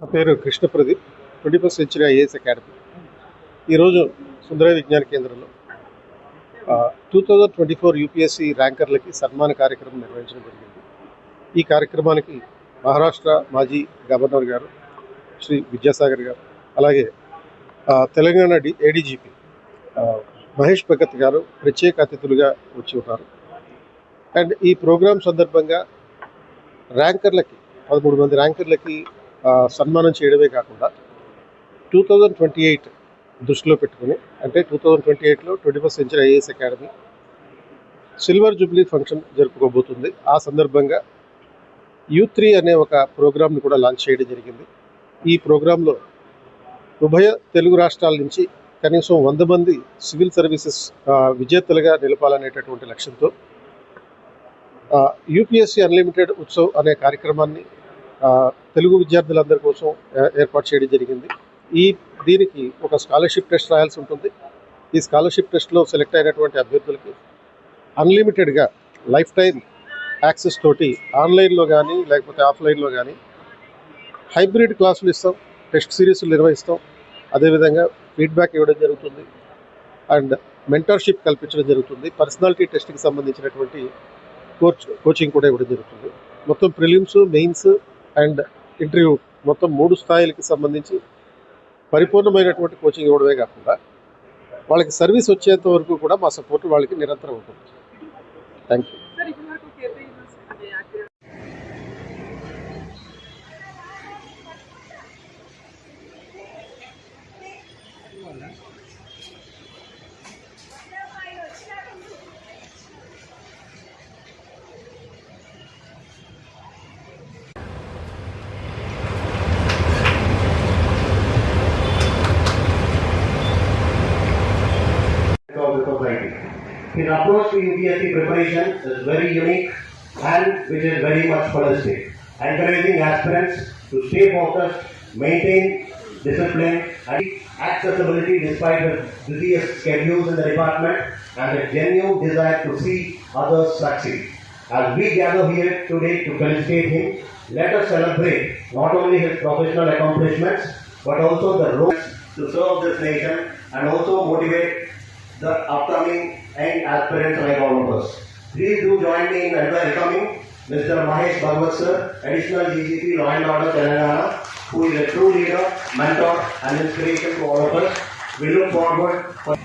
నా పేరు Krishna Pradeep, 21st century IAS academy. ఈరోజు సుందరయ్య విజ్ఞాన కేంద్రంలో 2024 యూపీఎస్సీ ర్యాంకర్లకి సన్మాన కార్యక్రమం నిర్వహించడం జరిగింది. ఈ కార్యక్రమానికి మహారాష్ట్ర మాజీ గవర్నర్ గారు శ్రీ విద్యాసాగర్ గారు, అలాగే తెలంగాణ ఏడీజీపీ మహేష్ భగత్ గారు ప్రత్యేక అతిథులుగా వచ్చి ఉన్నారు. అండ్ ఈ ప్రోగ్రాం సందర్భంగా ర్యాంకర్లకి 13 మంది ర్యాంకర్లకి సన్మానం చేయడమే కాకుండా 2028 దృష్టిలో పెట్టుకుని, అంటే 2028లో 21st century IAS academy silver jubilee function జరుపుకోబోతుంది. ఆ సందర్భంగా U3 అనే ఒక ప్రోగ్రామ్ని కూడా లాంచ్ చేయడం జరిగింది. ఈ ప్రోగ్రాంలో ఉభయ తెలుగు రాష్ట్రాల నుంచి కనీసం 100 మంది సివిల్ సర్వీసెస్ విజేతలుగా నిలపాలనేటటువంటి లక్ష్యంతో యూపీఎస్సీ అన్లిమిటెడ్ ఉత్సవ్ అనే కార్యక్రమాన్ని తెలుగు విద్యార్థులందరి కోసం ఏర్పాటు చేయడం జరిగింది. దీనికి ఒక స్కాలర్షిప్ టెస్ట్ రాయాల్సి ఉంటుంది. ఈ స్కాలర్షిప్ టెస్ట్లో సెలెక్ట్ అయినటువంటి అభ్యర్థులకి అన్లిమిటెడ్గా లైఫ్ టైం యాక్సెస్ తోటి ఆన్లైన్లో కానీ లేకపోతే ఆఫ్లైన్లో కానీ హైబ్రిడ్ క్లాసులు ఇస్తాం, టెస్ట్ సిరీస్లు నిర్వహిస్తాం, అదేవిధంగా ఫీడ్బ్యాక్ ఇవ్వడం జరుగుతుంది అండ్ మెంటర్షిప్ కల్పించడం జరుగుతుంది. పర్సనాలిటీ టెస్ట్కి సంబంధించినటువంటి కోచింగ్ కూడా ఇవ్వడం జరుగుతుంది. మొత్తం ప్రిలిమ్స్, మెయిన్స్ అండ్ ఇంటర్వ్యూ మొత్తం 3 స్థాయిలకి సంబంధించి పరిపూర్ణమైనటువంటి కోచింగ్ ఇవ్వడమే కాకుండా వాళ్ళకి సర్వీస్ వచ్చేంత వరకు కూడా మా సపోర్ట్ వాళ్ళకి నిరంతరం ఉంటుంది. Thank you. His approach to UPSC preparation is very unique and which is very much holistic, encouraging aspirants to stay focused, maintain discipline and accessibility despite the busiest schedules in the department and a genuine desire to see others succeed. As we gather here today to felicitate him, let us celebrate not only his professional accomplishments but also the role to serve this nation and also motivate the upcoming young aspirants like all of us. Please do join me in welcoming Mr. Mahesh Bhagwat sir, Additional DGP Law and Order Telangana, who is a true leader, mentor and inspiration to all of us. We look forward for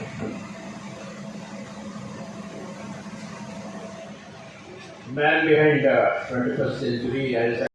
man behind 21st century as